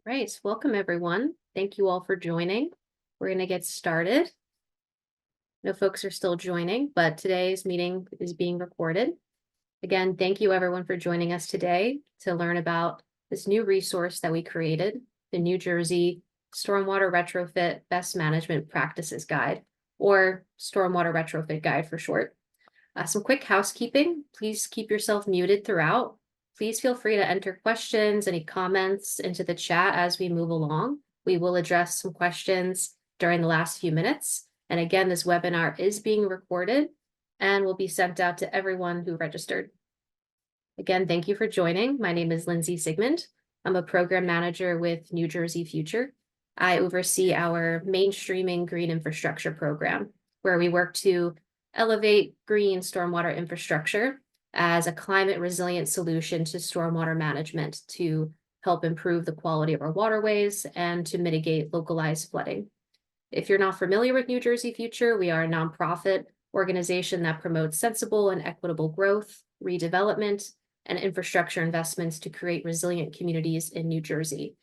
Right, welcome everyone. Thank you all for joining. We're going to get started. No folks are still joining, but today's meeting is being recorded. Again, thank you everyone for joining us today to learn about this new resource that we created, the New Jersey Stormwater Retrofit Best Management Practices Guide, or Stormwater Retrofit Guide for short. Some quick housekeeping. Please keep yourself muted throughout. Please feel free to enter questions, any comments into the chat as we move along. We will address some questions during the last few minutes. And again, this webinar is being recorded and will be sent out to everyone who registered. Again, thank you for joining. My name is Lindsay Sigmund. I'm a program manager with New Jersey Future. I oversee our mainstreaming green infrastructure program, where we work to elevate green stormwater infrastructure as a climate resilient solution to stormwater management to help improve the quality of our waterways and to mitigate localized flooding. If you're not familiar with New Jersey Future, we are a nonprofit organization that promotes sensible and equitable growth, redevelopment, and infrastructure investments to create resilient communities in New Jersey.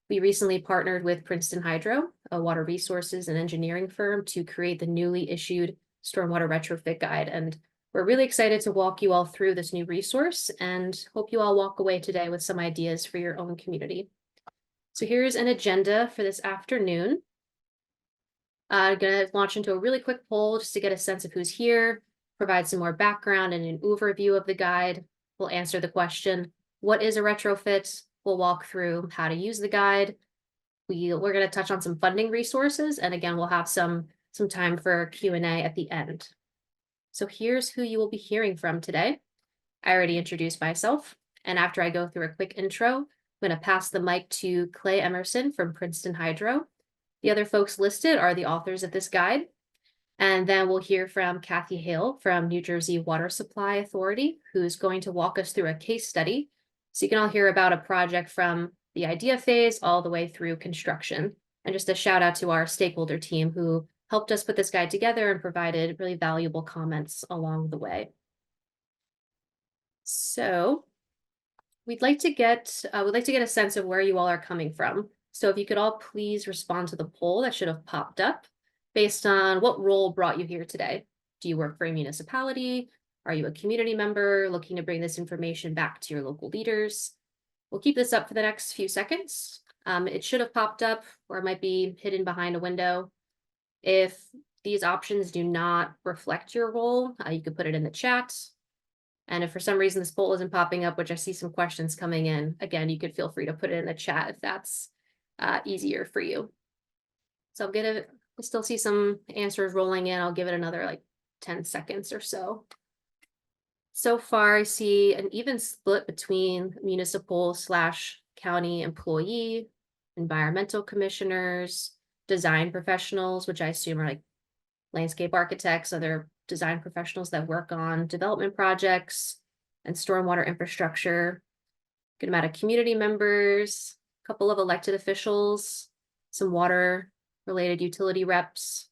We recently partnered with Princeton Hydro, a water resources and engineering firm, to create the newly issued Stormwater Retrofit Guide. And we're really excited to walk you all through this new resource and hope you all walk away today with some ideas for your own community. So here's an agenda for this afternoon. I'm going to launch into a really quick poll just to get a sense of who's here, provide some more background and an overview of the guide. We'll answer the question, what is a retrofit? We'll walk through how to use the guide. We're going to touch on some funding resources. And again, we'll have some time for Q&A at the end. So here's who you will be hearing from today. I already introduced myself. And after I go through a quick intro, I'm going to pass the mic to Clay Emerson from Princeton Hydro. The other folks listed are the authors of this guide. And then we'll hear from Kathy Hale from New Jersey Water Supply Authority, who's going to walk us through a case study. So you can all hear about a project from the idea phase all the way through construction. And just a shout out to our stakeholder team who helped us put this guide together and provided really valuable comments along the way. So we'd like to get a sense of where you all are coming from. So if you could all please respond to the poll that should have popped up based on what role brought you here today. Do you work for a municipality? Are you a community member looking to bring this information back to your local leaders? We'll keep this up for the next few seconds. It should have popped up or it might be hidden behind a window. If these options do not reflect your role, you could put it in the chat. And if for some reason this poll isn't popping up, which I see some questions coming in, again, you could feel free to put it in the chat if that's easier for you. So I still see some answers rolling in. I'll give it another like 10 seconds or so. So far, I see an even split between municipal/county employee, environmental commissioners, design professionals, which I assume are like landscape architects, other design professionals that work on development projects and stormwater infrastructure, good amount of community members, a couple of elected officials, some water-related utility reps.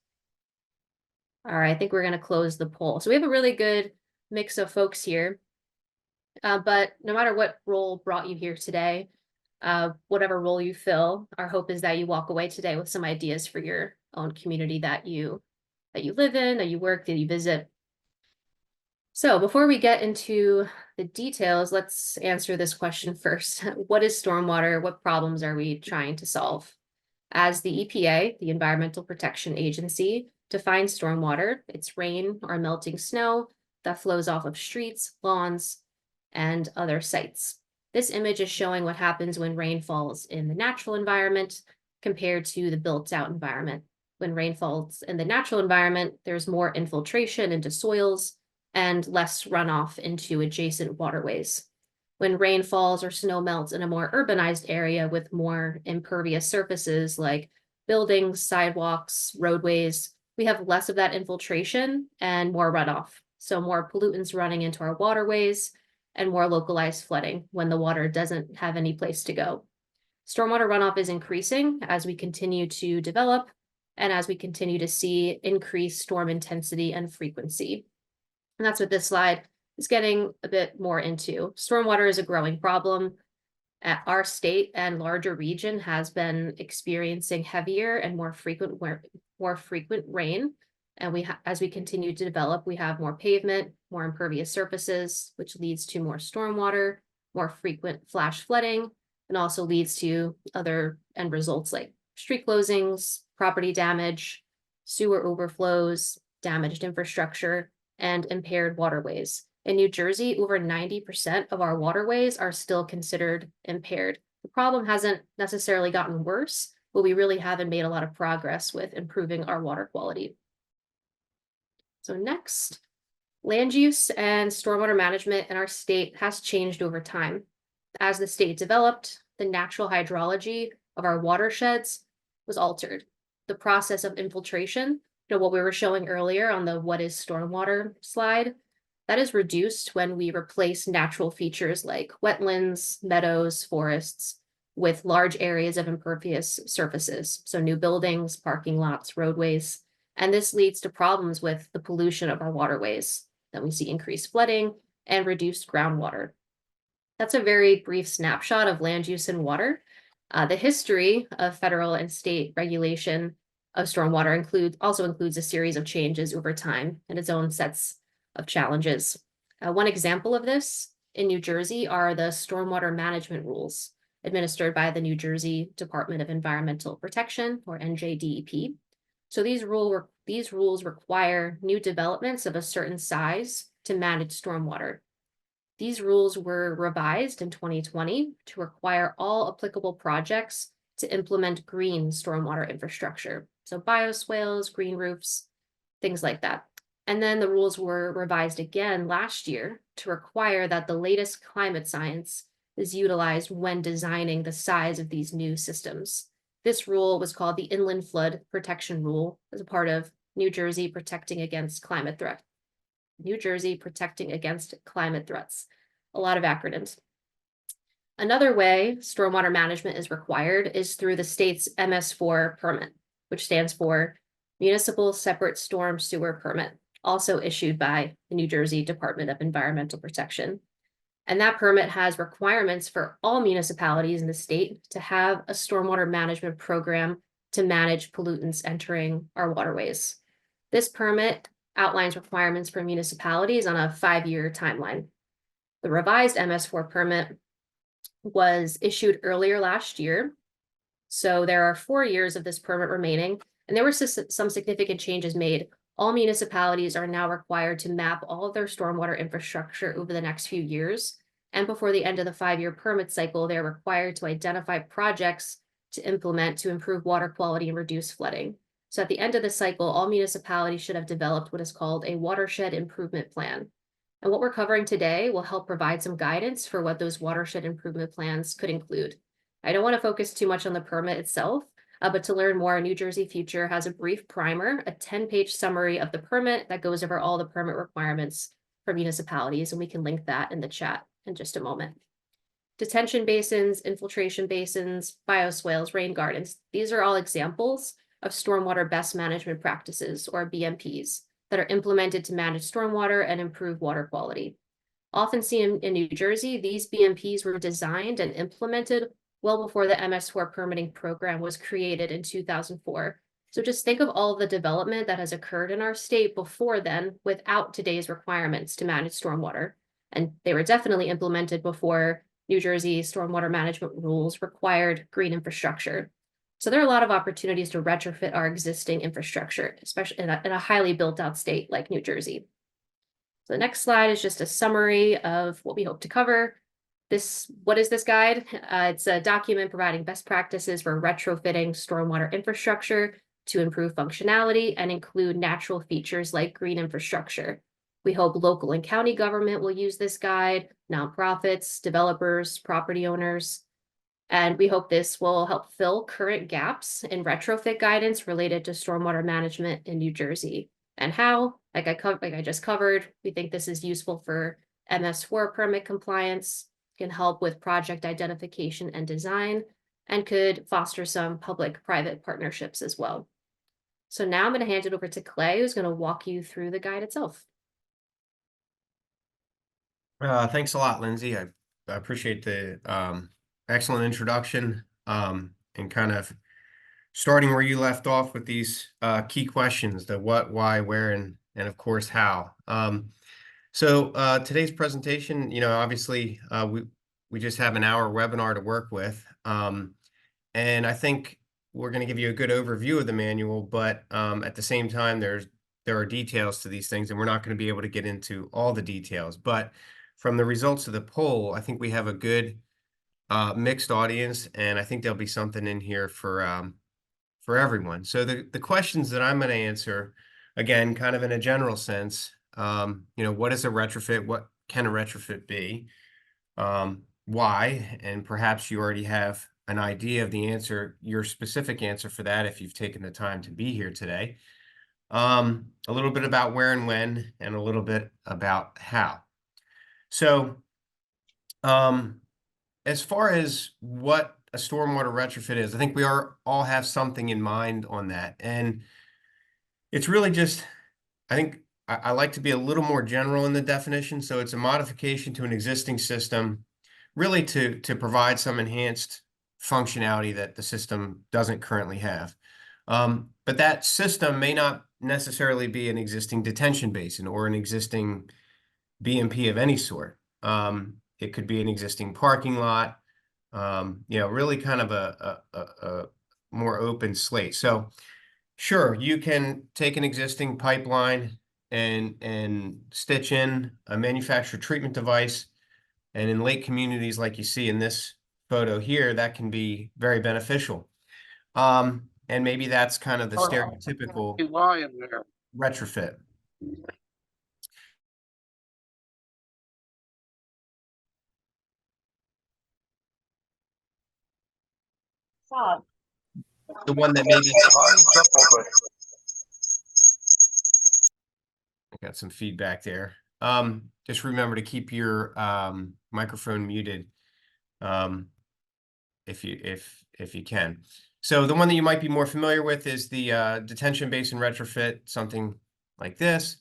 All right, I think we're going to close the poll. So we have a really good mix of folks here. But no matter what role brought you here today, whatever role you fill, our hope is that you walk away today with some ideas for your own community that you live in, that you work, that you visit. So before we get into the details, let's answer this question first. What is stormwater? What problems are we trying to solve? As the EPA, the Environmental Protection Agency, defines stormwater, it's rain or melting snow that flows off of streets, lawns, and other sites. This image is showing what happens when rain falls in the natural environment compared to the built-out environment. When rain falls in the natural environment, there's more infiltration into soils and less runoff into adjacent waterways. When rain falls or snow melts in a more urbanized area with more impervious surfaces like buildings, sidewalks, roadways, we have less of that infiltration and more runoff. So more pollutants running into our waterways and more localized flooding when the water doesn't have any place to go. Stormwater runoff is increasing as we continue to develop and as we continue to see increased storm intensity and frequency. And that's what this slide is getting a bit more into. Stormwater is a growing problem. Our state and larger region has been experiencing heavier and more frequent rain. And as we continue to develop, we have more pavement, more impervious surfaces, which leads to more stormwater, more frequent flash flooding, and also leads to other end results like street closings, property damage, sewer overflows, damaged infrastructure, and impaired waterways. In New Jersey, over 90% of our waterways are still considered impaired. The problem hasn't necessarily gotten worse, but we really haven't made a lot of progress with improving our water quality. So next, land use and stormwater management in our state has changed over time. As the state developed, the natural hydrology of our watersheds was altered. The process of infiltration, what we were showing earlier on the what is stormwater slide, that is reduced when we replace natural features like wetlands, meadows, forests with large areas of impervious surfaces. So new buildings, parking lots, roadways. And this leads to problems with the pollution of our waterways. Then we see increased flooding and reduced groundwater. That's a very brief snapshot of land use and water. The history of federal and state regulation of stormwater also includes a series of changes over time and its own sets of challenges. One example of this in New Jersey are the stormwater management rules administered by the New Jersey Department of Environmental Protection, or NJDEP. So these rules require new developments of a certain size to manage stormwater. These rules were revised in 2020 to require all applicable projects to implement green stormwater infrastructure. So bioswales, green roofs, things like that. And then the rules were revised again last year to require that the latest climate science is utilized when designing the size of these new systems. This rule was called the Inland Flood Protection Rule as a part of New Jersey Protecting Against Climate Threat. New Jersey Protecting Against Climate Threats. A lot of acronyms. Another way stormwater management is required is through the state's MS4 permit, which stands for Municipal Separate Storm Sewer Permit, also issued by the New Jersey Department of Environmental Protection. And that permit has requirements for all municipalities in the state to have a stormwater management program to manage pollutants entering our waterways. This permit outlines requirements for municipalities on a 5-year timeline. The revised MS4 permit was issued earlier last year. So there are 4 years of this permit remaining, and there were some significant changes made. All municipalities are now required to map all of their stormwater infrastructure over the next few years. And before the end of the 5-year permit cycle, they're required to identify projects to implement to improve water quality and reduce flooding. So at the end of the cycle, all municipalities should have developed what is called a watershed improvement plan. And what we're covering today will help provide some guidance for what those watershed improvement plans could include. I don't want to focus too much on the permit itself, but to learn more, New Jersey Future has a brief primer, a 10-page summary of the permit that goes over all the permit requirements for municipalities, and we can link that in the chat in just a moment. Detention basins, infiltration basins, bioswales, rain gardens, these are all examples of stormwater best management practices, or BMPs, that are implemented to manage stormwater and improve water quality. Often seen in New Jersey, these BMPs were designed and implemented well before the MS4 permitting program was created in 2004. So just think of all of the development that has occurred in our state before then without today's requirements to manage stormwater. And they were definitely implemented before New Jersey stormwater management rules required green infrastructure. So there are a lot of opportunities to retrofit our existing infrastructure, especially in a highly built out state like New Jersey. So the next slide is just a summary of what we hope to cover. What is this guide? It's a document providing best practices for retrofitting stormwater infrastructure to improve functionality and include natural features like green infrastructure. We hope local and county government will use this guide, nonprofits, developers, property owners, and we hope this will help fill current gaps in retrofit guidance related to stormwater management in New Jersey. And how, like I just covered, we think this is useful for MS4 permit compliance, can help with project identification and design, and could foster some public-private partnerships as well. So now I'm going to hand it over to Clay, who's going to walk you through the guide itself. Thanks a lot, Lindsay. I appreciate the excellent introduction, and kind of starting where you left off with these key questions, the what, why, where, and of course, how. So today's presentation, obviously we just have an hour webinar to work with. And I think we're going to give you a good overview of the manual, but at the same time, there are details to these things, and we're not going to be able to get into all the details. But from the results of the poll, I think we have a good mixed audience, and I think there'll be something in here for everyone. So the questions that I'm going to answer, again, kind of in a general sense, what is a retrofit? What can a retrofit be? Why? And perhaps you already have an idea of the answer, your specific answer for that, if you've taken the time to be here today. A little bit about where and when, and a little bit about how. So, as far as what a stormwater retrofit is, I think we all have something in mind on that. And it's really just, I think I like to be a little more general in the definition. So it's a modification to an existing system, really to provide some enhanced functionality that the system doesn't currently have. But that system may not necessarily be an existing detention basin or an existing BMP of any sort. It could be an existing parking lot, really kind of a more open slate. So sure, you can take an existing pipeline and stitch in a manufactured treatment device. And in lake communities, like you see in this photo here, that can be very beneficial. And maybe that's kind of the stereotypical retrofit. The one that maybe I got some feedback there. Just remember to keep your microphone muted if you can. So the one that you might be more familiar with is the detention basin retrofit, something like this.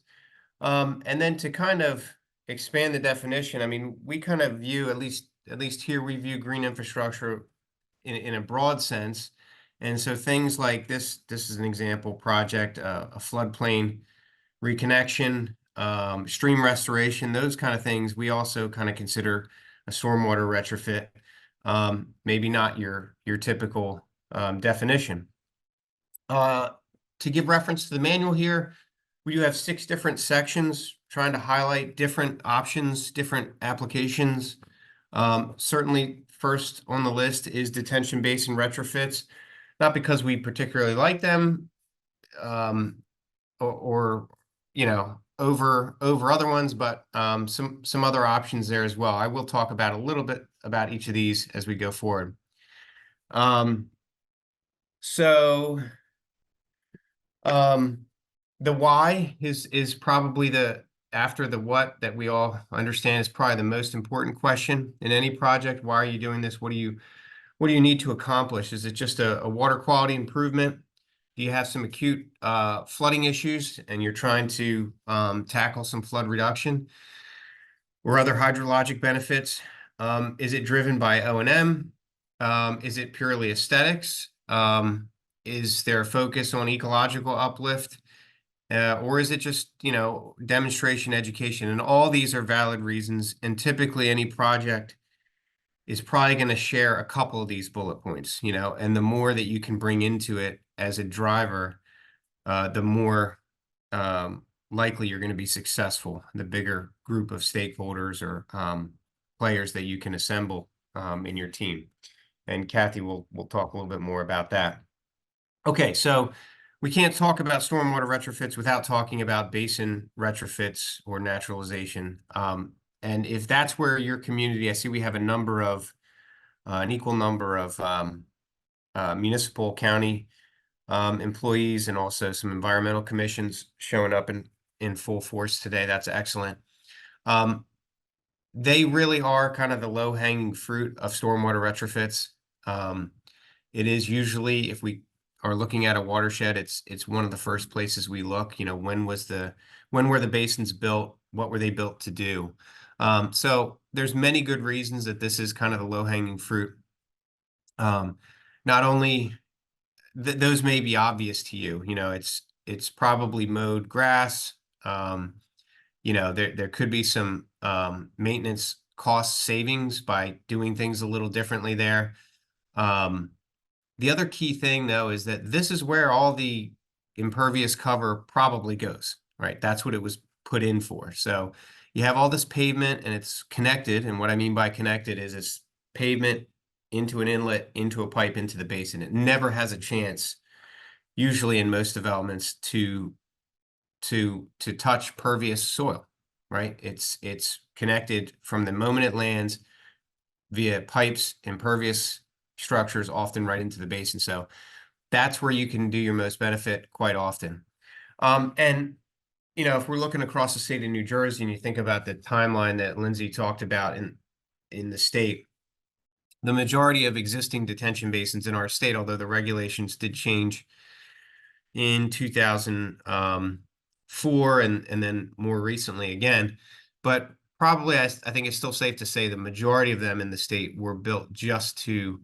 And then to kind of expand the definition, I mean, we kind of view, at least here, we view green infrastructure in a broad sense. And so things like this is an example project, a floodplain reconnection, stream restoration, those kind of things, we also kind of consider a stormwater retrofit. Maybe not your typical definition. To give reference to the manual here, we do have 6 different sections trying to highlight different options, different applications. Certainly first on the list is detention basin retrofits, not because we particularly like them, or over other ones, but some other options there as well. I will talk about a little bit about each of these as we go forward. So the why is probably after the what that we all understand is probably the most important question in any project. Why are you doing this? What do you need to accomplish? Is it just a water quality improvement? Do you have some acute flooding issues and you're trying to tackle some flood reduction or other hydrologic benefits? Is it driven by O&M? Is it purely aesthetics? Is there a focus on ecological uplift? Or is it just, demonstration education? And all these are valid reasons. And typically any project is probably going to share a couple of these bullet points, and the more that you can bring into it as a driver, the more likely you're going to be successful. The bigger group of stakeholders or players that you can assemble in your team. And Kathy will talk a little bit more about that. Okay, so we can't talk about stormwater retrofits without talking about basin retrofits or naturalization. And if that's where your community, I see we have an equal number of municipal, county employees, and also some environmental commissions showing up in full force today. That's excellent. They really are kind of the low-hanging fruit of stormwater retrofits. It is usually, if we are looking at a watershed, it's one of the first places we look. When were the basins built? What were they built to do? So there's many good reasons that this is kind of the low-hanging fruit. Um, Not only those may be obvious to you, it's probably mowed grass. Um, there could be some maintenance cost savings by doing things a little differently there. Um, the other key thing, though, is that this is where all the impervious cover probably goes, right? That's what it was put in for. So you have all this pavement and it's connected. And what I mean by connected is it's pavement into an inlet, into a pipe, into the basin. It never has a chance, usually in most developments, to touch pervious soil, right? It's connected from the moment it lands via pipes, impervious structures, often right into the basin. So that's where you can do your most benefit quite often. And if we're looking across the state of New Jersey and you think about the timeline that Lindsay talked about in the state, the majority of existing detention basins in our state, although the regulations did change in 2004 and then more recently again, but probably I think it's still safe to say the majority of them in the state were built just to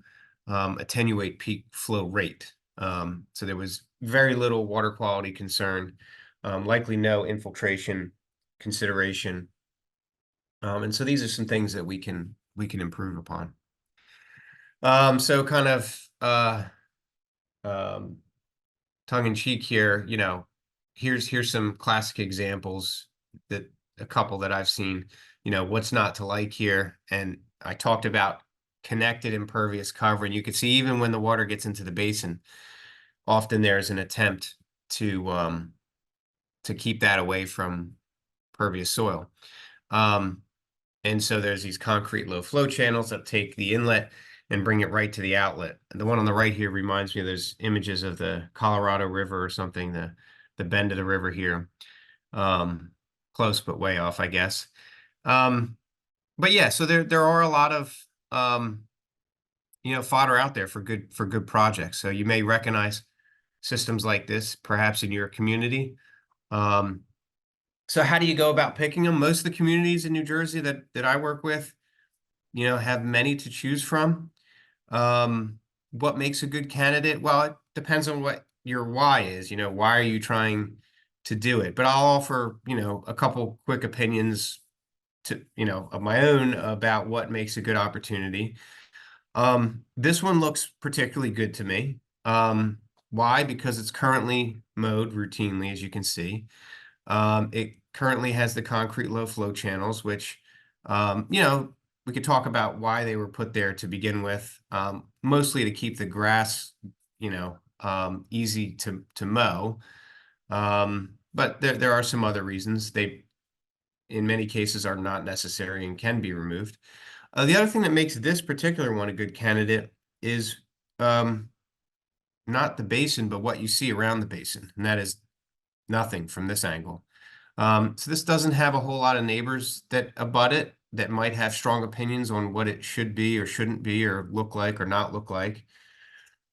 attenuate peak flow rate. So there was very little water quality concern, likely no infiltration consideration. And so these are some things that we can improve upon. So kind of tongue in cheek here, here's some classic examples, that a couple that I've seen, what's not to like here. And I talked about connected impervious cover, and you can see even when the water gets into the basin, often there's an attempt to keep that away from pervious soil. And so there's these concrete low flow channels that take the inlet and bring it right to the outlet. And the one on the right here reminds me of those images of the Colorado River or something, the bend of the river here. Close, but way off, I guess. But yeah, so there are a lot of fodder out there for good projects. So you may recognize systems like this perhaps in your community. So how do you go about picking them? Most of the communities in New Jersey that I work with, have many to choose from. What makes a good candidate? Well, it depends on what your why is. Why are you trying to do it? But I'll offer, a couple quick opinions of my own about what makes a good opportunity. This one looks particularly good to me. Why? Because it's currently mowed routinely, as you can see. It currently has the concrete low flow channels, which, we could talk about why they were put there to begin with, mostly to keep the grass, easy to mow. But there are some other reasons. They, in many cases, are not necessary and can be removed. The other thing that makes this particular one a good candidate is not the basin, but what you see around the basin, and that is nothing from this angle. So this doesn't have a whole lot of neighbors that abut it that might have strong opinions on what it should be or shouldn't be or look like or not look like.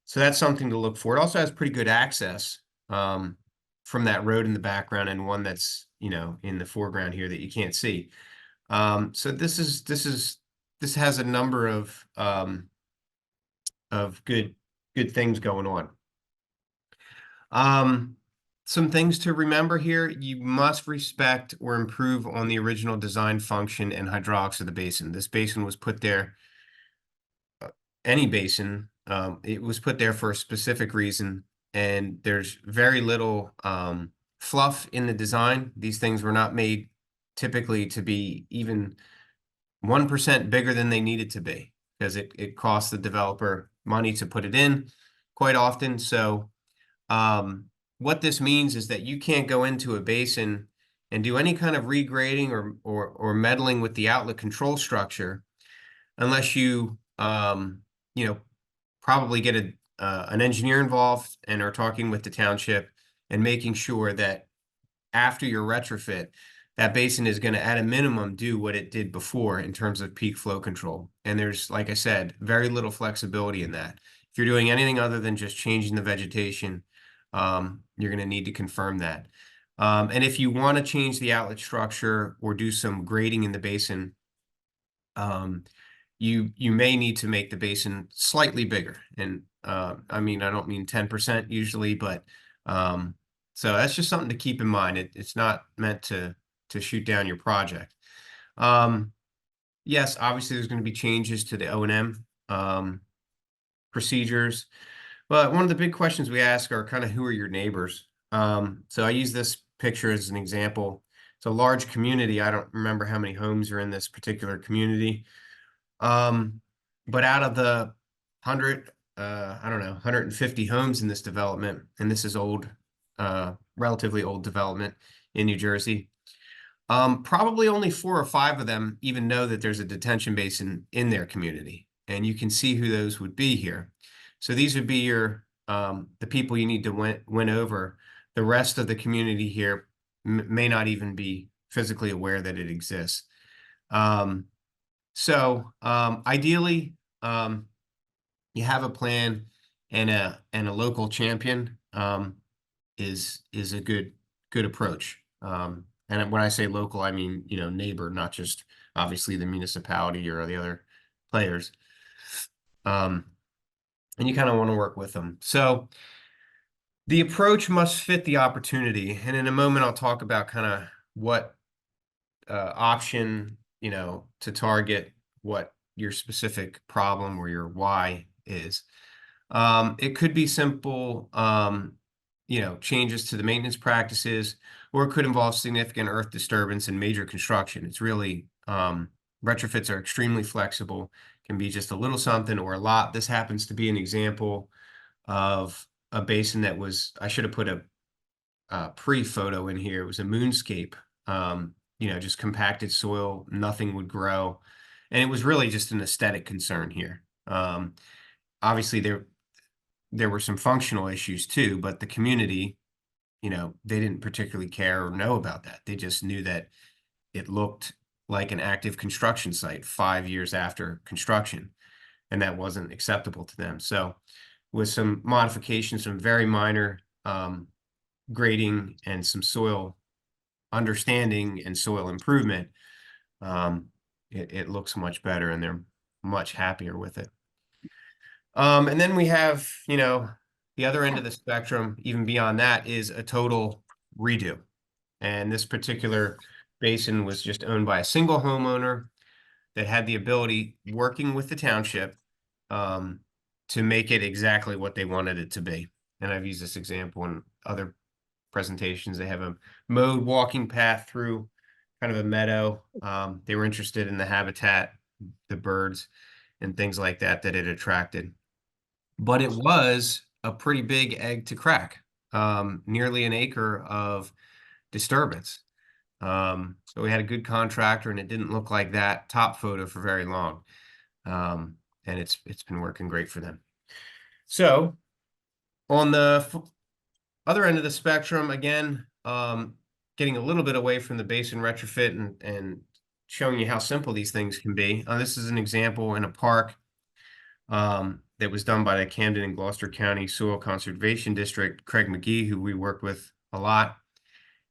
So that's something to look for. It also has pretty good access from that road in the background and one that's, in the foreground here that you can't see. So this has a number of good things going on. Some things to remember here: you must respect or improve on the original design function and hydraulics of the basin. This basin was put there, any basin, it was put there for a specific reason, and there's very little fluff in the design. These things were not made typically to be even 1% bigger than they needed to be, because it costs the developer money to put it in quite often. So what this means is that you can't go into a basin and do any kind of regrading or meddling with the outlet control structure unless you probably get an engineer involved and are talking with the township and making sure that after your retrofit, that basin is going to, at a minimum, do what it did before in terms of peak flow control. And there's, like I said, very little flexibility in that. If you're doing anything other than just changing the vegetation, you're going to need to confirm that. And if you want to change the outlet structure or do some grading in the basin, you may need to make the basin slightly bigger. And I mean, I don't mean 10% usually, but so that's just something to keep in mind. It's not meant to shoot down your project. Yes, obviously there's going to be changes to the O&M procedures, but one of the big questions we ask are kind of who are your neighbors? So I use this picture as an example. It's a large community. I don't remember how many homes are in this particular community. But out of the 100, I don't know, 150 homes in this development, and this is old, relatively old development in New Jersey. Probably only 4 or 5 of them even know that there's a detention basin in their community, and you can see who those would be here. So these would be your the people you need to win over. The rest of the community here may not even be physically aware that it exists. Ideally, you have a plan, and a local champion is a good approach. And when I say local, I mean, you know, neighbor, not just obviously the municipality or the other players. And you kind of want to work with them. So the approach must fit the opportunity. And in a moment, I'll talk about kind of what option, you know, to target what your specific problem or your why is. It could be simple, you know, changes to the maintenance practices, or it could involve significant earth disturbance and major construction. It's really, retrofits are extremely flexible, can be just a little something or a lot. This happens to be an example of a basin that was, I should have put a pre-photo in here. It was a moonscape, you know, just compacted soil, nothing would grow. And it was really just an aesthetic concern here. Obviously there were some functional issues too, but the community, you know, they didn't particularly care or know about that. They just knew that it looked like an active construction site 5 years after construction, and that wasn't acceptable to them. So with some modifications, some very minor grading and some soil understanding and soil improvement, it looks much better, and they're much happier with it. And then we have, you know, the other end of the spectrum, even beyond that, is a total redo. And this particular basin was just owned by a single homeowner that had the ability, working with the township, to make it exactly what they wanted it to be. And I've used this example in other presentations. They have a mowed walking path through kind of a meadow. They were interested in the habitat, the birds, and things like that that it attracted. But it was a pretty big egg to crack, nearly an acre of disturbance. So we had a good contractor, and it didn't look like that top photo for very long. And it's been working great for them. So on the other end of the spectrum, again, getting a little bit away from the basin retrofit and showing you how simple these things can be. This is an example in a park that was done by the Camden and Gloucester County Soil Conservation District, Craig McGee, who we work with a lot.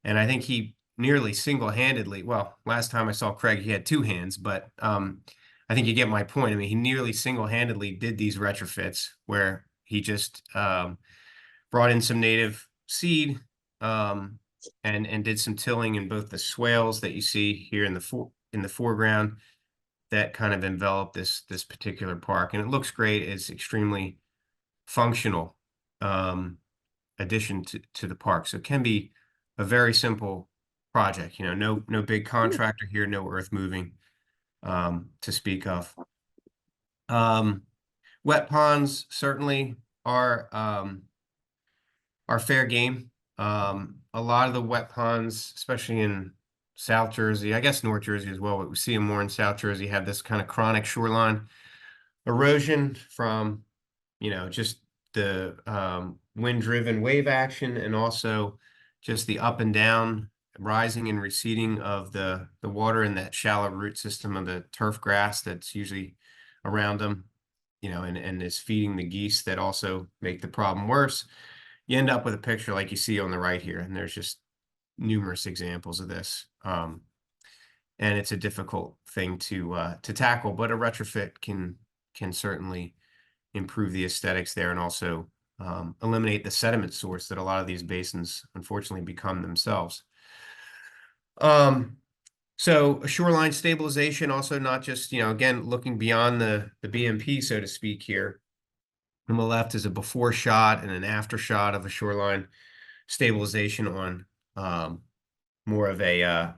And I think he nearly single-handedly, well, last time I saw Craig, he had 2 hands, but I think you get my point. I mean, he nearly single-handedly did these retrofits where he just brought in some native seed and did some tilling in both the swales that you see here in the foreground that kind of envelop this particular park, and it looks great. It's extremely functional addition to the park. So it can be a very simple project. You know, no big contractor here, no earth moving to speak of. Wet ponds certainly are fair game. A lot of the wet ponds, especially in South Jersey, I guess North Jersey as well, but we see them more in South Jersey, have this kind of chronic shoreline erosion from, you know, just the wind-driven wave action, and also just the up and down, rising and receding of the water in that shallow root system of the turf grass that's usually around them, you know, and is feeding the geese that also make the problem worse. You end up with a picture like you see on the right here, and there's just numerous examples of this. and it's a difficult thing to tackle, but a retrofit can certainly improve the aesthetics there and also eliminate the sediment source that a lot of these basins unfortunately become themselves. So shoreline stabilization, also not just, again, looking beyond the BMP, so to speak here. On the left is a before shot and an after shot of a shoreline stabilization on more of a,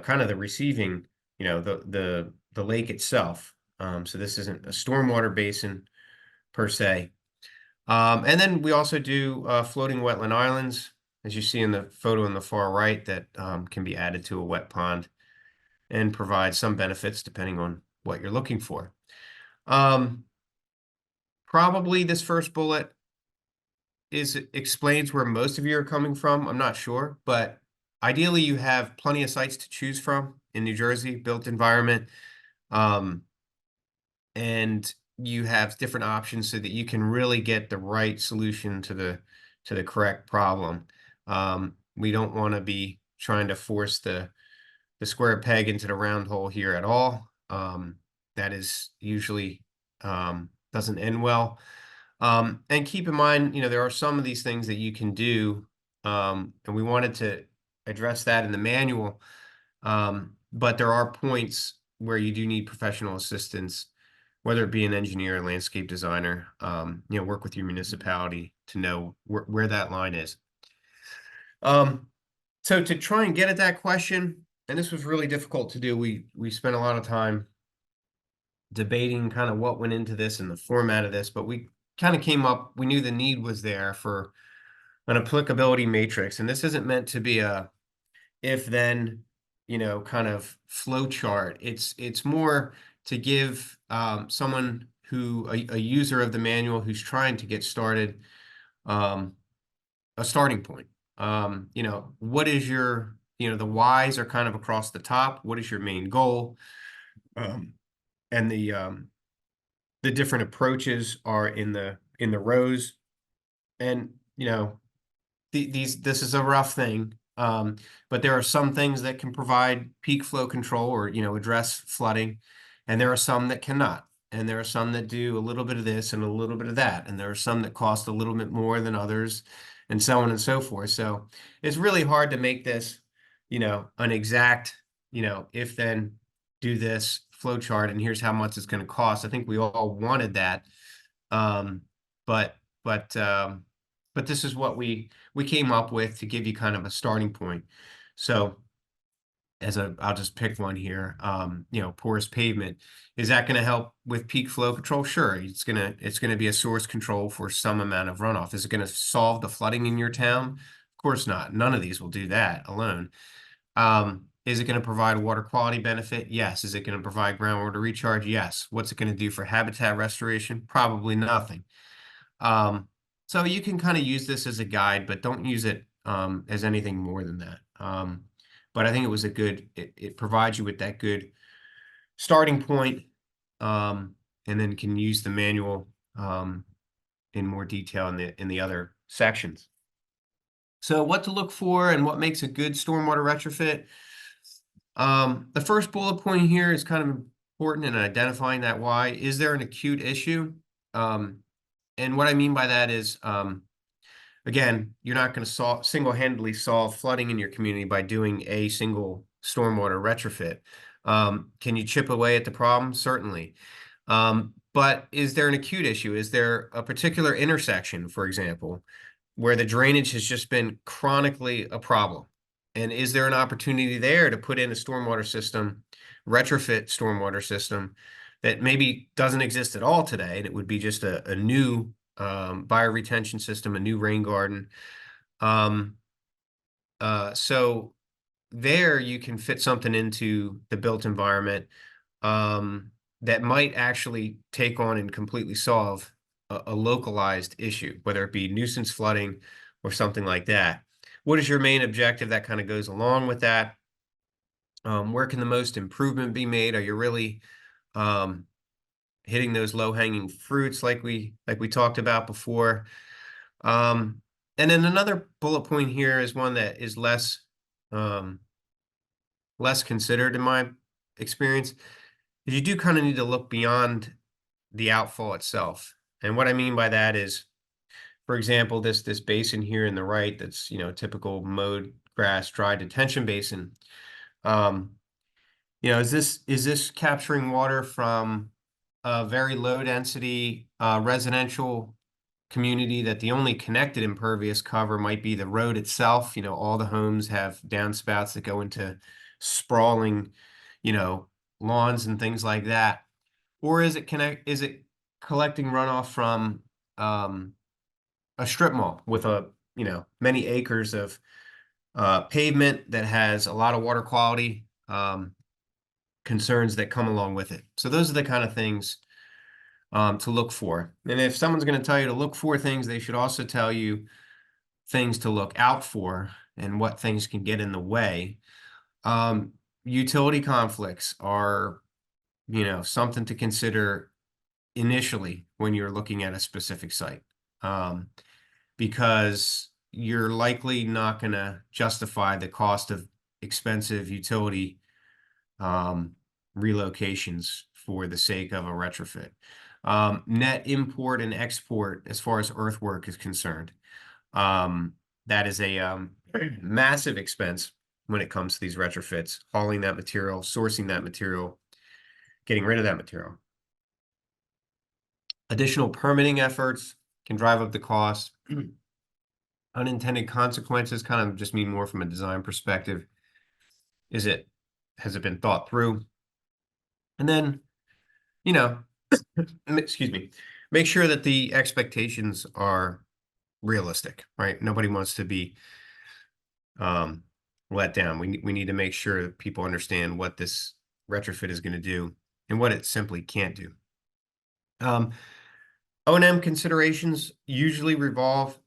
kind of the receiving, the lake itself. So this isn't a stormwater basin per se. And then we also do floating wetland islands, as you see in the photo on the far right, that can be added to a wet pond and provide some benefits depending on what you're looking for. Probably this first bullet explains where most of you are coming from. I'm not sure, but ideally you have plenty of sites to choose from in New Jersey, built environment. And you have different options so that you can really get the right solution to the correct problem. We don't want to be trying to force the square peg into the round hole here at all. That is usually doesn't end well. And keep in mind, there are some of these things that you can do, and we wanted to address that in the manual. But there are points where you do need professional assistance, whether it be an engineer, a landscape designer, work with your municipality to know where that line is. So to try and get at that question, and this was really difficult to do, we spent a lot of time debating kind of what went into this and the format of this, but we kind of came up, we knew the need was there for an applicability matrix. And this isn't meant to be a if then, kind of flow chart. It's more to give someone a user of the manual who's trying to get started, a starting point. What is your, the whys are kind of across the top. What is your main goal? And the different approaches are in the rows. And, this is a rough thing. But there are some things that can provide peak flow control or, address flooding, and there are some that cannot. And there are some that do a little bit of this and a little bit of that. And there are some that cost a little bit more than others, and so on and so forth. So it's really hard to make this, an exact, if then do this flow chart and here's how much it's going to cost. I think we all wanted that. But this is what we came up with to give you kind of a starting point. So I'll just pick one here. Porous pavement. Is that going to help with peak flow control? Sure. It's gonna be a source control for some amount of runoff. Is it going to solve the flooding in your town? Of course not. None of these will do that alone. Is it going to provide water quality benefit? Yes. Is it going to provide groundwater recharge? Yes. What's it going to do for habitat restoration? Probably nothing. So you can kind of use this as a guide, but don't use it as anything more than that. But I think it was it provides you with that good starting point, and then can use the manual in more detail in the other sections. So what to look for and what makes a good stormwater retrofit. The first bullet point here is kind of important in identifying that why. Is there an acute issue? And what I mean by that is, again, you're not going to single-handedly solve flooding in your community by doing a single stormwater retrofit. Can you chip away at the problem? Certainly. But is there an acute issue? Is there a particular intersection, for example, where the drainage has just been chronically a problem? And is there an opportunity there to put in a stormwater system, retrofit stormwater system that maybe doesn't exist at all today, and it would be just a new bioretention system, a new rain garden. So there you can fit something into the built environment that might actually take on and completely solve a localized issue, whether it be nuisance flooding or something like that. What is your main objective that kind of goes along with that? Where can the most improvement be made? Are you really hitting those low-hanging fruits like we talked about before? And then another bullet point here is one that is less less considered in my experience, is you do kind of need to look beyond the outfall itself. And what I mean by that is, for example, this basin here in the right, that's, typical mowed grass dry detention basin. Um, is this capturing water from a very low density residential community that the only connected impervious cover might be the road itself? All the homes have downspouts that go into sprawling, lawns and things like that. Or is it collecting runoff from a strip mall with many acres of pavement that has a lot of water quality concerns that come along with it? So those are the kind of things to look for. And if someone's going to tell you to look for things, they should also tell you things to look out for and what things can get in the way. Utility conflicts are, something to consider initially when you're looking at a specific site, because you're likely not going to justify the cost of expensive utility relocations for the sake of a retrofit. Net import and export, as far as earthwork is concerned, that is a massive expense when it comes to these retrofits, hauling that material, sourcing that material, getting rid of that material. Additional permitting efforts can drive up the cost. Unintended consequences kind of just mean more from a design perspective. Has it been thought through? And then, excuse me, make sure that the expectations are realistic, right? Nobody wants to be let down. We need to make sure that people understand what this retrofit is going to do and what it simply can't do. O&M considerations usually revolve,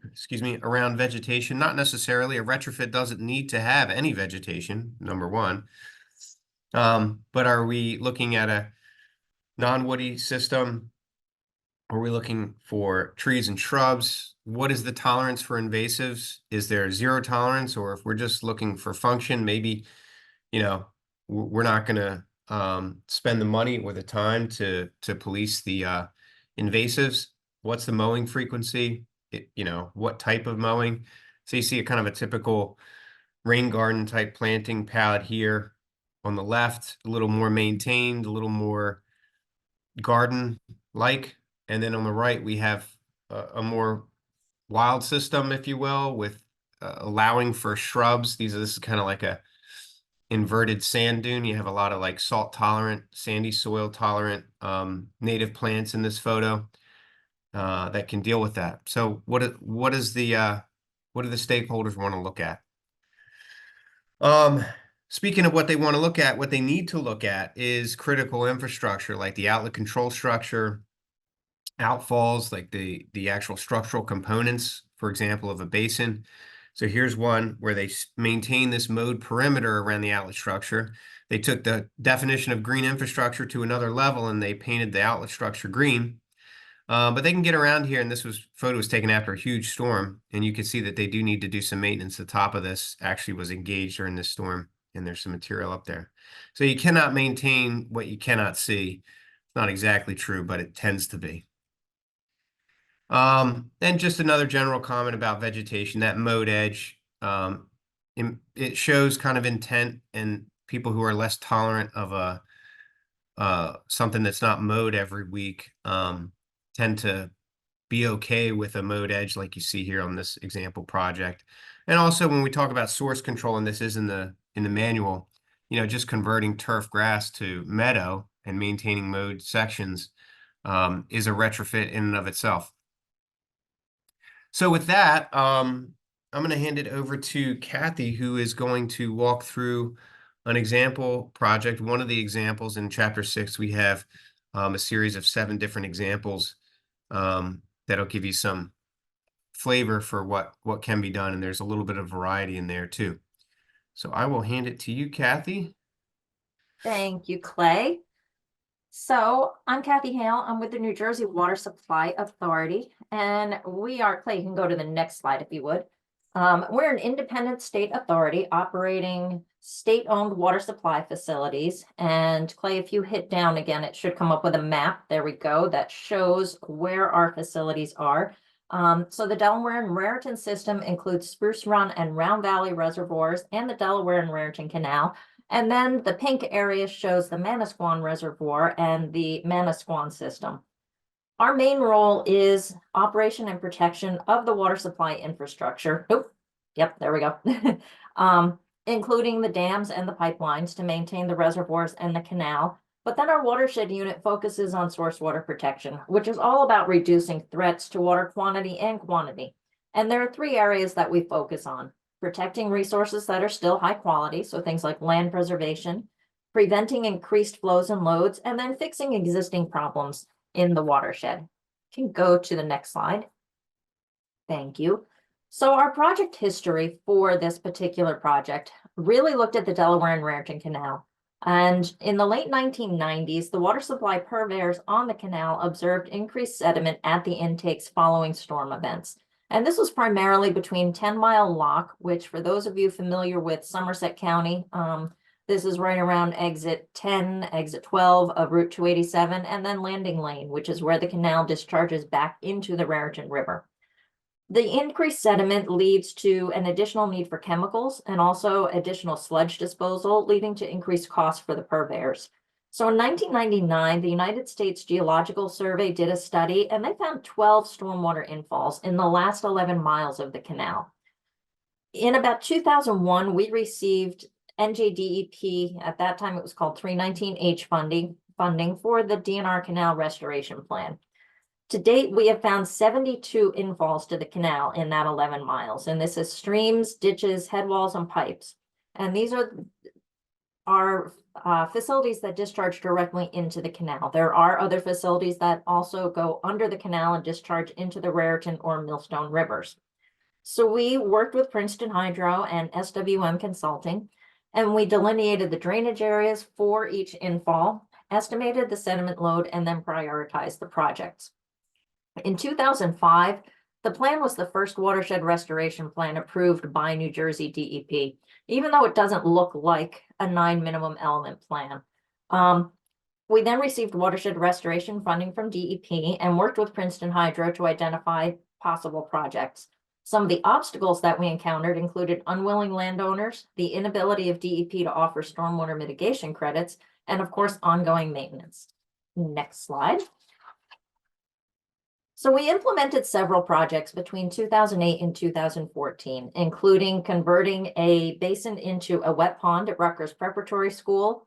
excuse me, around vegetation. Not necessarily. A retrofit doesn't need to have any vegetation, number one. But are we looking at a non-woody system? Are we looking for trees and shrubs? What is the tolerance for invasives? Is there zero tolerance? Or if we're just looking for function, maybe, we're not going to spend the money or the time to police the invasives. What's the mowing frequency? What type of mowing? So you see a kind of a typical rain garden type planting palette here on the left, a little more maintained, a little more garden-like. And then on the right, we have a more wild system, if you will, with allowing for shrubs. This is kind of like a inverted sand dune. You have a lot of like salt tolerant, sandy soil tolerant native plants in this photo that can deal with that. So what do the stakeholders want to look at? Speaking of what they want to look at, what they need to look at is critical infrastructure, like the outlet control structure, outfalls, like the actual structural components, for example, of a basin. So here's one where they maintain this mowed perimeter around the outlet structure. They took the definition of green infrastructure to another level and they painted the outlet structure green. But they can get around here, and this photo was taken after a huge storm, and you can see that they do need to do some maintenance. The top of this actually was engaged during this storm, and there's some material up there. So you cannot maintain what you cannot see. It's not exactly true, but it tends to be. And just another general comment about vegetation, that mowed edge, it shows kind of intent, and people who are less tolerant of something that's not mowed every week tend to be okay with a mowed edge like you see here on this example project. And also when we talk about source control, and this is in the manual, just converting turf grass to meadow and maintaining mowed sections is a retrofit in and of itself. So with that, I'm going to hand it over to Kathy, who is going to walk through an example project. One of the examples in Chapter 6, we have a series of 7 different examples that'll give you some flavor for what can be done, and there's a little bit of variety in there too. So I will hand it to you, Kathy. Thank you, Clay. So I'm Kathy Hale. I'm with the New Jersey Water Supply Authority, and Clay, you can go to the next slide if you would. We're an independent state authority operating state-owned water supply facilities. And Clay, if you hit down again, it should come up with a map. There we go. That shows where our facilities are. So the Delaware and Raritan system includes Spruce Run and Round Valley reservoirs and the Delaware and Raritan Canal. And then the pink area shows the Manasquan Reservoir and the Manasquan system. Our main role is operation and protection of the water supply infrastructure. Oh, yep, there we go. Including the dams and the pipelines to maintain the reservoirs and the canal. But then our watershed unit focuses on source water protection, which is all about reducing threats to water quantity and quantity. And there are 3 areas that we focus on: protecting resources that are still high quality, so things like land preservation, preventing increased flows and loads, and then fixing existing problems in the watershed. You can go to the next slide. Thank you. So our project history for this particular project really looked at the Delaware and Raritan Canal. And in the late 1990s, the water supply purveyors on the canal observed increased sediment at the intakes following storm events. And this was primarily between 10 Mile Lock, which for those of you familiar with Somerset County, this is right around exit 10, exit 12 of Route 287, and then Landing Lane, which is where the canal discharges back into the Raritan River. The increased sediment leads to an additional need for chemicals and also additional sludge disposal, leading to increased costs for the purveyors. So in 1999, the United States Geological Survey did a study, and they found 12 stormwater infalls in the last 11 miles of the canal. In about 2001, we received NJDEP, at that time it was called 319H funding for the DNR Canal Restoration Plan. To date, we have found 72 infalls to the canal in that 11 miles, and this is streams, ditches, headwalls, and pipes. And these are our facilities that discharge directly into the canal. There are other facilities that also go under the canal and discharge into the Raritan or Millstone rivers. So we worked with Princeton Hydro and SWM Consulting, and we delineated the drainage areas for each infall, estimated the sediment load, and then prioritized the projects. In 2005, the plan was the first watershed restoration plan approved by New Jersey DEP, even though it doesn't look like a 9 minimum element plan. We then received watershed restoration funding from DEP and worked with Princeton Hydro to identify possible projects. Some of the obstacles that we encountered included unwilling landowners, the inability of DEP to offer stormwater mitigation credits, and of course, ongoing maintenance. Next slide. So we implemented several projects between 2008 and 2014, including converting a basin into a wet pond at Rutgers Preparatory School,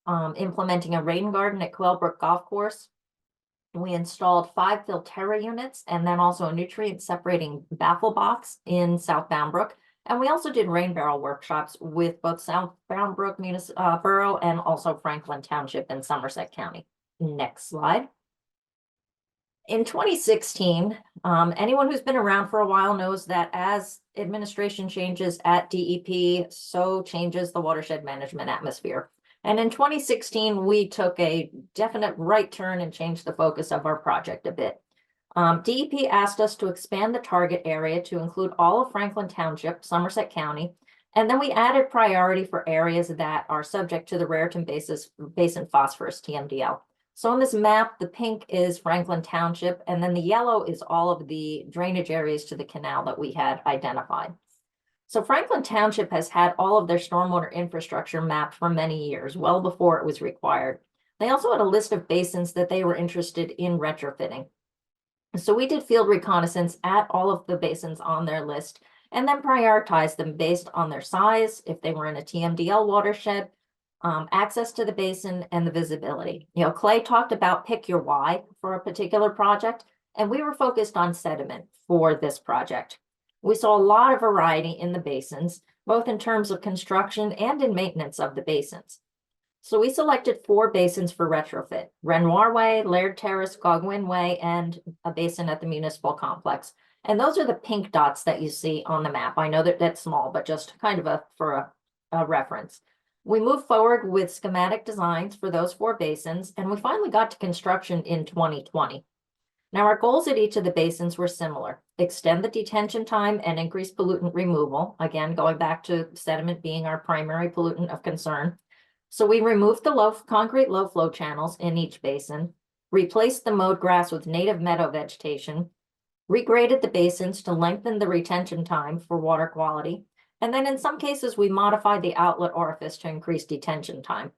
implementing a rain garden at Quailbrook Golf Course. We installed 5 Filterra units and then also a nutrient separating baffle box in South Bound Brook. And we also did rain barrel workshops with both South Bound Brook Borough and also Franklin Township in Somerset County. Next slide. In 2016, anyone who's been around for a while knows that as administration changes at DEP, so changes the watershed management atmosphere. And in 2016, we took a definite right turn and changed the focus of our project a bit. DEP asked us to expand the target area to include all of Franklin Township, Somerset County, and then we added priority for areas that are subject to the Raritan Basin Phosphorus TMDL. So on this map, the pink is Franklin Township, and then the yellow is all of the drainage areas to the canal that we had identified. So Franklin Township has had all of their stormwater infrastructure mapped for many years, well before it was required. They also had a list of basins that they were interested in retrofitting. So we did field reconnaissance at all of the basins on their list, and then prioritized them based on their size, if they were in a TMDL watershed, access to the basin, and the visibility. You know, Clay talked about pick your why for a particular project, and we were focused on sediment for this project. We saw a lot of variety in the basins, both in terms of construction and in maintenance of the basins. So we selected 4 basins for retrofit: Renoir Way, Laird Terrace, Gogwin Way, and a basin at the municipal complex. And those are the pink dots that you see on the map. I know that that's small, but just kind of for a reference. We moved forward with schematic designs for those 4 basins, and we finally got to construction in 2020. Now, our goals at each of the basins were similar: extend the detention time and increase pollutant removal. Again, going back to sediment being our primary pollutant of concern. So we removed the concrete low flow channels in each basin, replaced the mowed grass with native meadow vegetation, regraded the basins to lengthen the retention time for water quality, and then in some cases, we modified the outlet orifice to increase detention time.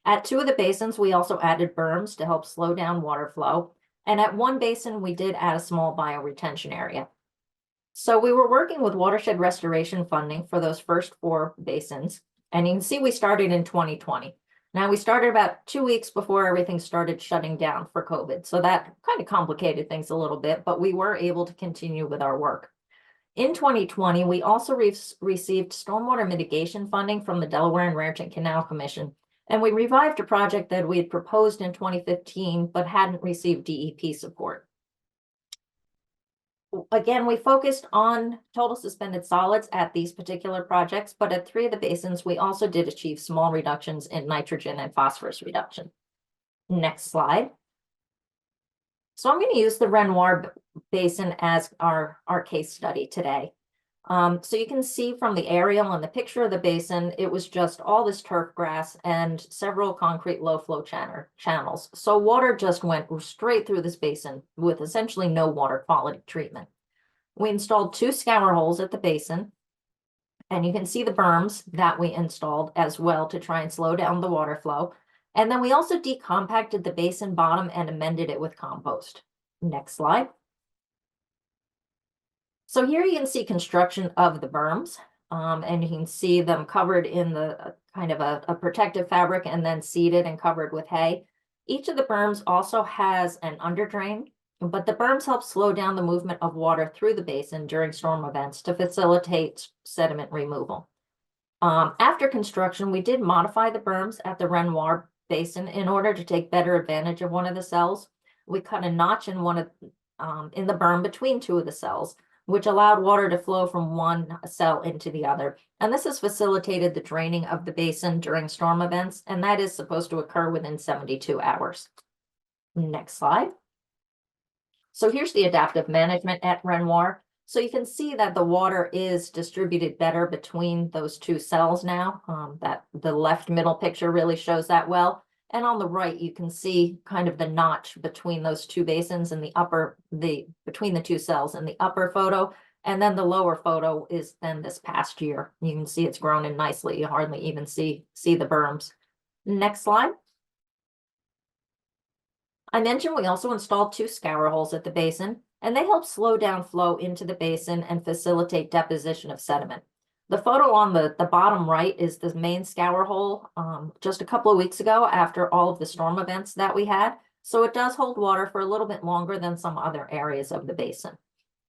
At 2 of the basins, we also added berms to help slow down water flow. And at 1 basin, we did add a small bioretention area. So we were working with watershed restoration funding for those first 4 basins. And you can see we started in 2020. Now, we started about 2 weeks before everything started shutting down for COVID. So that kind of complicated things a little bit, but we were able to continue with our work. In 2020, we also received stormwater mitigation funding from the Delaware and Raritan Canal Commission. And we revived a project that we had proposed in 2015, but hadn't received DEP support. Again, we focused on total suspended solids at these particular projects, but at 3 of the basins, we also did achieve small reductions in nitrogen and phosphorus reduction. Next slide. So I'm going to use the Renoir Basin as our case study today. So you can see from the aerial and the picture of the basin, it was just all this turf grass and several concrete low flow channels. So water just went straight through this basin with essentially no water quality treatment. We installed 2 scour holes at the basin, and you can see the berms that we installed as well to try and slow down the water flow. And then we also decompacted the basin bottom and amended it with compost. Next slide. So here you can see construction of the berms, and you can see them covered in the kind of a protective fabric and then seeded and covered with hay. Each of the berms also has an underdrain, but the berms help slow down the movement of water through the basin during storm events to facilitate sediment removal. After construction, we did modify the berms at the Renoir Basin in order to take better advantage of one of the cells. We cut a notch in in the berm between 2 of the cells, which allowed water to flow from one cell into the other. And this has facilitated the draining of the basin during storm events, and that is supposed to occur within 72 hours. Next slide. So here's the adaptive management at Renoir. So you can see that the water is distributed better between those 2 cells now. That the left middle picture really shows that well. And on the right, you can see kind of the notch between those 2 basins and between the 2 cells in the upper photo. And then the lower photo is then this past year. You can see it's grown in nicely. You hardly even see the berms. Next slide. I mentioned we also installed 2 scour holes at the basin, and they help slow down flow into the basin and facilitate deposition of sediment. The photo on the bottom right is the main scour hole just a couple of weeks ago after all of the storm events that we had. So it does hold water for a little bit longer than some other areas of the basin.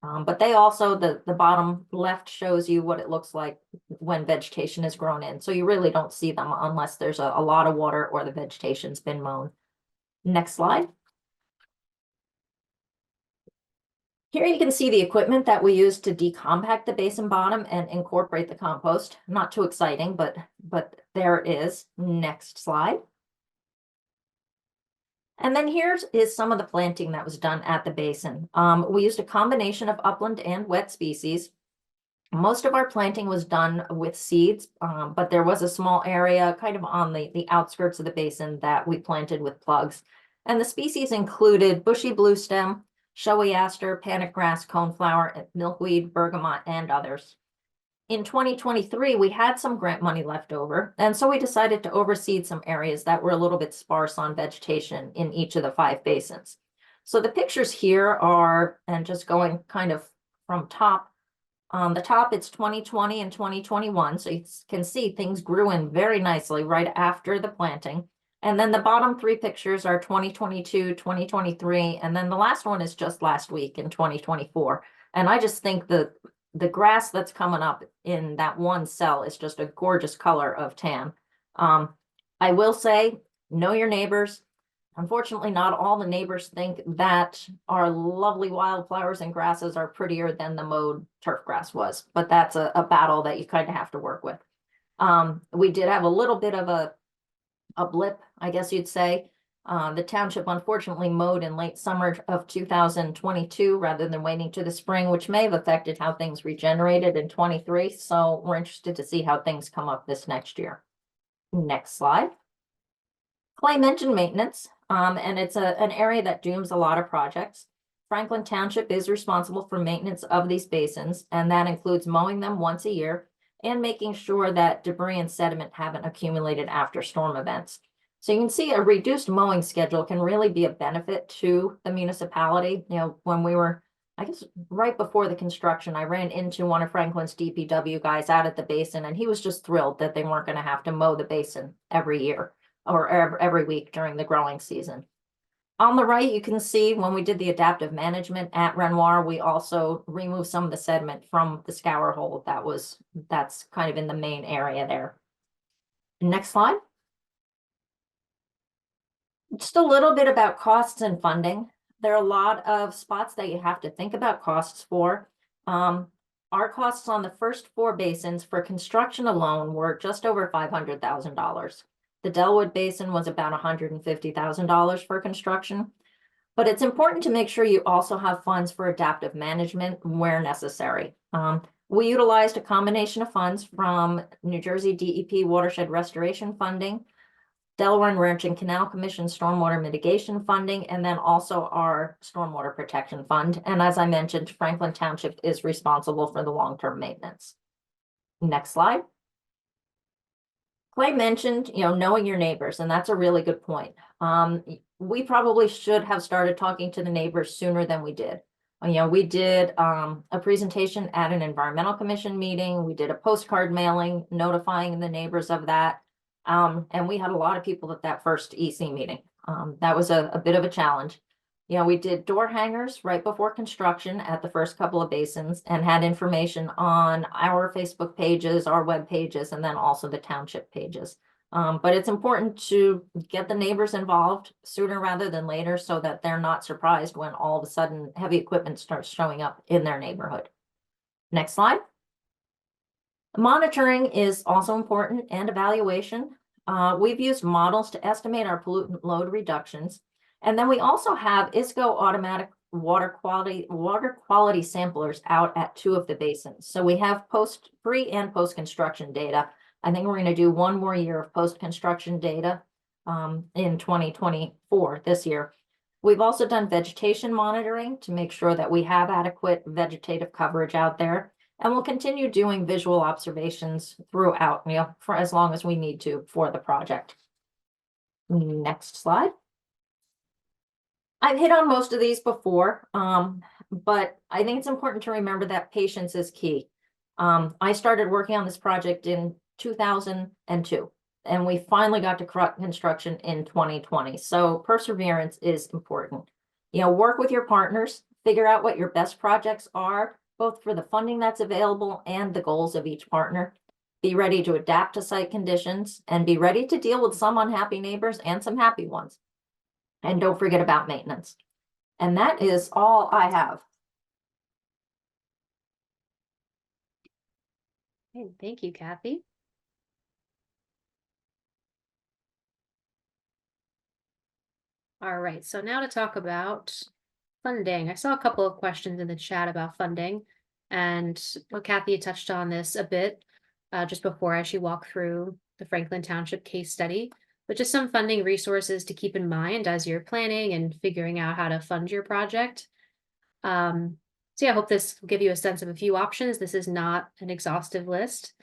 But they also, the bottom left shows you what it looks like when vegetation is grown in. So you really don't see them unless there's a lot of water or the vegetation's been mown. Next slide. Here you can see the equipment that we use to decompact the basin bottom and incorporate the compost. Not too exciting, but there it is. Next slide. And then here is some of the planting that was done at the basin. We used a combination of upland and wet species. Most of our planting was done with seeds, but there was a small area kind of on the outskirts of the basin that we planted with plugs. And the species included bushy bluestem, showy aster, panic grass, coneflower, milkweed, bergamot, and others. In 2023, we had some grant money left over, and so we decided to overseed some areas that were a little bit sparse on vegetation in each of the 5 basins. So the pictures here are, and just going kind of from top, on the top it's 2020 and 2021, so you can see things grew in very nicely right after the planting. And then the bottom 3 pictures are 2022, 2023, and then the last one is just last week in 2024. And I just think the grass that's coming up in that one cell is just a gorgeous color of tan. I will say, know your neighbors. Unfortunately, not all the neighbors think that our lovely wildflowers and grasses are prettier than the mowed turf grass was, but that's a battle that you kind of have to work with. We did have a little bit of a blip, I guess you'd say, The township unfortunately mowed in late summer of 2022 rather than waiting to the spring, which may have affected how things regenerated in 23. So we're interested to see how things come up this next year. Next slide. Clay mentioned maintenance, and it's an area that dooms a lot of projects. Franklin Township is responsible for maintenance of these basins, and that includes mowing them once a year and making sure that debris and sediment haven't accumulated after storm events. So you can see a reduced mowing schedule can really be a benefit to the municipality. You know, when we were, I guess, right before the construction, I ran into one of Franklin's DPW guys out at the basin, and he was just thrilled that they weren't going to have to mow the basin every year or every week during the growing season. On the right, you can see when we did the adaptive management at Renoir, we also removed some of the sediment from the scour hole. That's kind of in the main area there. Next slide. Just a little bit about costs and funding. There are a lot of spots that you have to think about costs for. Our costs on the first 4 basins for construction alone were just over $500,000. The Delwood Basin was about $150,000 for construction, but it's important to make sure you also have funds for adaptive management where necessary. We utilized a combination of funds from New Jersey DEP Watershed Restoration Funding, Delaware and Raritan Canal Commission Stormwater Mitigation Funding, and then also our Stormwater Protection Fund. And as I mentioned, Franklin Township is responsible for the long-term maintenance. Next slide. Clay mentioned, knowing your neighbors, and that's a really good point. We probably should have started talking to the neighbors sooner than we did. We did a presentation at an environmental commission meeting. We did a postcard mailing notifying the neighbors of that. And we had a lot of people at that first EC meeting. That was a bit of a challenge. We did door hangers right before construction at the first couple of basins and had information on our Facebook pages, our web pages, and then also the township pages. But it's important to get the neighbors involved sooner rather than later so that they're not surprised when all of a sudden heavy equipment starts showing up in their neighborhood. Next slide. Monitoring is also important, and evaluation. We've used models to estimate our pollutant load reductions. And then we also have ISCO automatic water quality samplers out at 2 of the basins. So we have pre and post-construction data. I think we're going to do 1 more year of post-construction data in 2024 this year. We've also done vegetation monitoring to make sure that we have adequate vegetative coverage out there. And we'll continue doing visual observations throughout, for as long as we need to for the project. Next slide. I've hit on most of these before, but I think it's important to remember that patience is key. I started working on this project in 2002, and we finally got to construction in 2020. So perseverance is important. Work with your partners, figure out what your best projects are, both for the funding that's available and the goals of each partner. Be ready to adapt to site conditions and be ready to deal with some unhappy neighbors and some happy ones. And don't forget about maintenance. And that is all I have. Okay, thank you, Kathy. All right, so now to talk about funding. I saw a couple of questions in the chat about funding, and Kathy touched on this a bit just before as she walked through the Franklin Township case study, but just some funding resources to keep in mind as you're planning and figuring out how to fund your project. So yeah, I hope this will give you a sense of a few options. This is not an exhaustive list.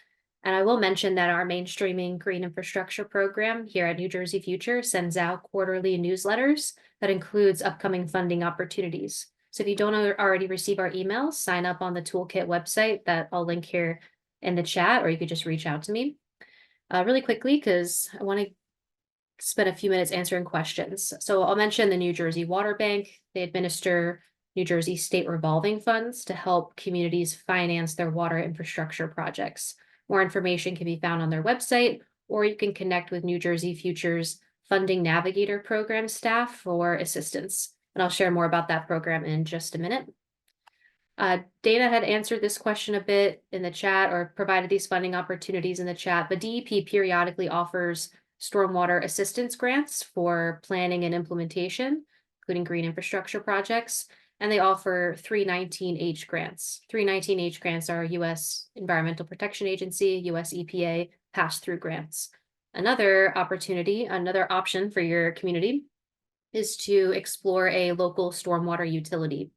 And I will mention that our mainstreaming green infrastructure program here at New Jersey Future sends out quarterly newsletters that includes upcoming funding opportunities. So if you don't already receive our emails, sign up on the toolkit website that I'll link here in the chat, or you could just reach out to me really quickly because I want to spend a few minutes answering questions. So I'll mention the New Jersey Water Bank. They administer New Jersey state revolving funds to help communities finance their water infrastructure projects. More information can be found on their website, or you can connect with New Jersey Future's Funding Navigator program staff for assistance. And I'll share more about that program in just a minute. Dana had answered this question a bit in the chat or provided these funding opportunities in the chat, but DEP periodically offers stormwater assistance grants for planning and implementation, including green infrastructure projects. And they offer 319H grants. 319H grants are U.S. Environmental Protection Agency, U.S. EPA pass-through grants. Another option for your community is to explore a local stormwater utility.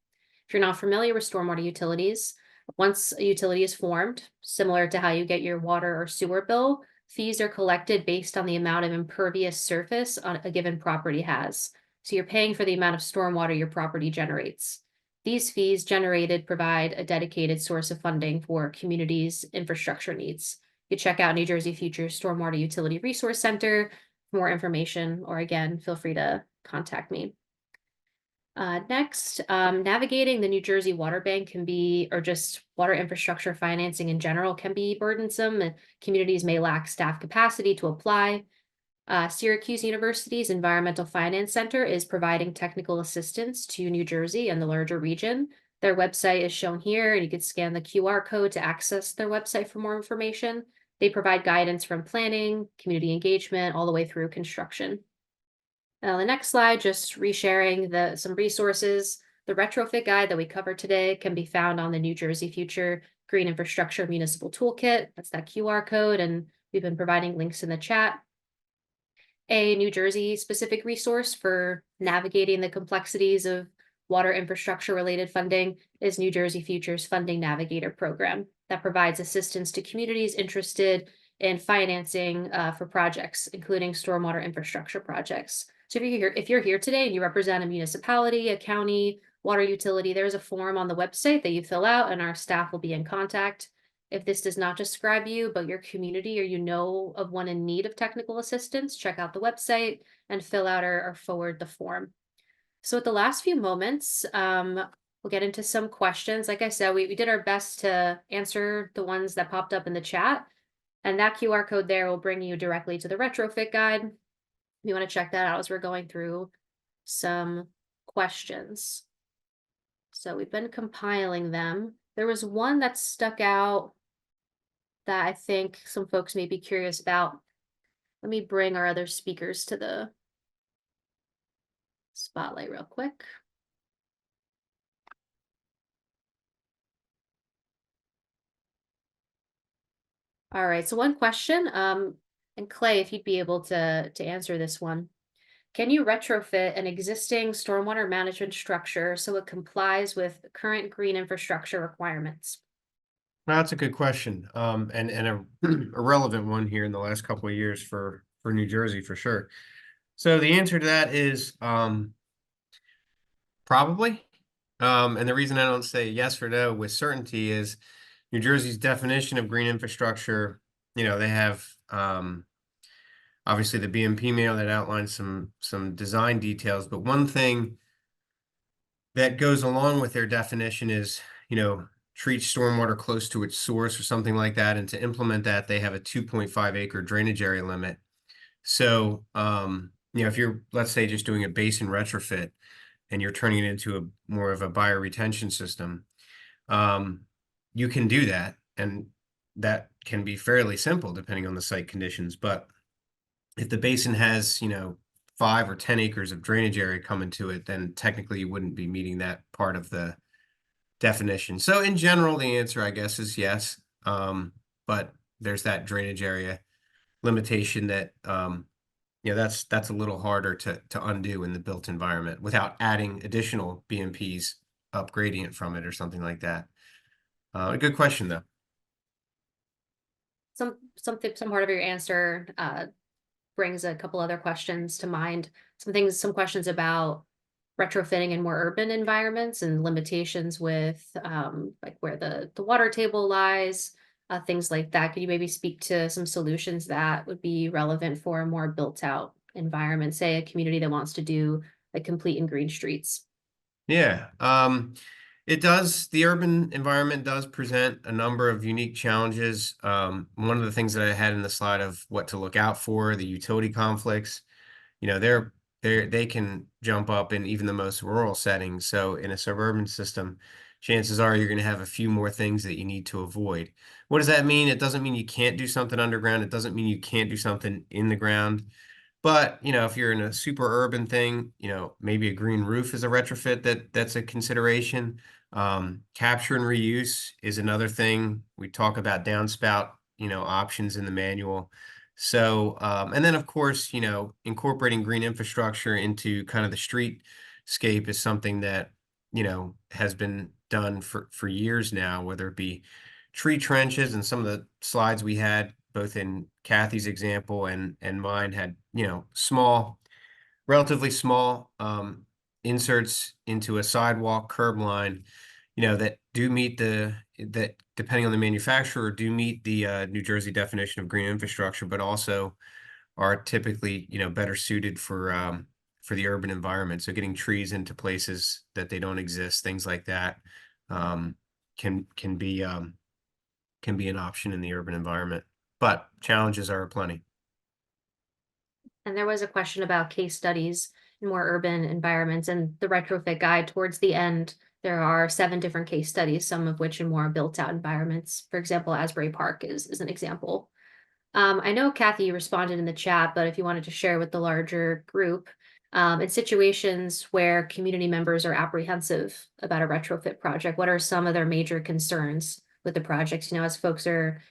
If you're not familiar with stormwater utilities, once a utility is formed, similar to how you get your water or sewer bill, fees are collected based on the amount of impervious surface on a given property has. So you're paying for the amount of stormwater your property generates. These fees generated provide a dedicated source of funding for communities' infrastructure needs. You check out New Jersey Future's Stormwater Utility Resource Center for more information, or again, feel free to contact me. Next, navigating the New Jersey Water Bank can be, or just water infrastructure financing in general, can be burdensome, and communities may lack staff capacity to apply. Syracuse University's Environmental Finance Center is providing technical assistance to New Jersey and the larger region. Their website is shown here, and you can scan the QR code to access their website for more information. They provide guidance from planning, community engagement, all the way through construction. The next slide, just resharing some resources. The retrofit guide that we covered today can be found on the New Jersey Future Green Infrastructure Municipal Toolkit. That's that QR code, and we've been providing links in the chat. A New Jersey specific resource for navigating the complexities of water infrastructure related funding is New Jersey Future's Funding Navigator program that provides assistance to communities interested in financing for projects, including stormwater infrastructure projects. So if you're here today and you represent a municipality, a county, water utility, there's a form on the website that you fill out and our staff will be in contact. If this does not describe you, but your community or you know of one in need of technical assistance, check out the website and fill out or forward the form. So with the last few moments, we'll get into some questions. Like I said, we did our best to answer the ones that popped up in the chat. And that QR code there will bring you directly to the retrofit guide. If you want to check that out as we're going through some questions. So we've been compiling them. There was one that stuck out that I think some folks may be curious about. Let me bring our other speakers to the spotlight real quick. All right, so one question, and Clay, if you'd be able to answer this one. Can you retrofit an existing stormwater management structure so it complies with current green infrastructure requirements? Well, that's a good question, and a relevant one here in the last couple of years for New Jersey for sure. So the answer to that is probably. And the reason I don't say yes or no with certainty is New Jersey's definition of green infrastructure. They have obviously the BMP manual that outlines some design details, but one thing that goes along with their definition is, treat stormwater close to its source or something like that. And to implement that, they have a 2.5 acre drainage area limit. So, if you're, let's say, just doing a basin retrofit and you're turning it into more of a bioretention system, you can do that. And that can be fairly simple depending on the site conditions. But if the basin has, 5 or 10 acres of drainage area coming to it, then technically you wouldn't be meeting that part of the definition. So in general, the answer, I guess, is yes. But there's that drainage area limitation that, that's a little harder to undo in the built environment without adding additional BMPs up gradient from it or something like that. A good question, though. Some part of your answer brings a couple other questions to mind. Some questions about retrofitting in more urban environments and limitations with like where the water table lies, things like that. Could you maybe speak to some solutions that would be relevant for a more built out environment, say a community that wants to do like complete and green streets? Yeah, it does. The urban environment does present a number of unique challenges. One of the things that I had in the slide of what to look out for, the utility conflicts, they can jump up in even the most rural settings. So in a suburban system, chances are you're going to have a few more things that you need to avoid. What does that mean? It doesn't mean you can't do something underground. It doesn't mean you can't do something in the ground. But, if you're in a super urban thing, maybe a green roof is a retrofit that's a consideration. Capture and reuse is another thing. We talk about downspout, options in the manual. So, and then of course, incorporating green infrastructure into kind of the streetscape is something that, has been done for years now, whether it be tree trenches, and some of the slides we had both in Kathy's example and mine had, relatively small inserts into a sidewalk curb line, that do meet that depending on the manufacturer do meet the New Jersey definition of green infrastructure, but also are typically, better suited for the urban environment. So getting trees into places that they don't exist, things like that, can be an option in the urban environment, but challenges are plenty. And there was a question about case studies in more urban environments, and the retrofit guide towards the end, there are 7 different case studies, some of which in more built out environments. For example, Asbury Park is an example. I know Kathy responded in the chat, but if you wanted to share with the larger group, in situations where community members are apprehensive about a retrofit project, what are some of their major concerns with the projects? As folks are,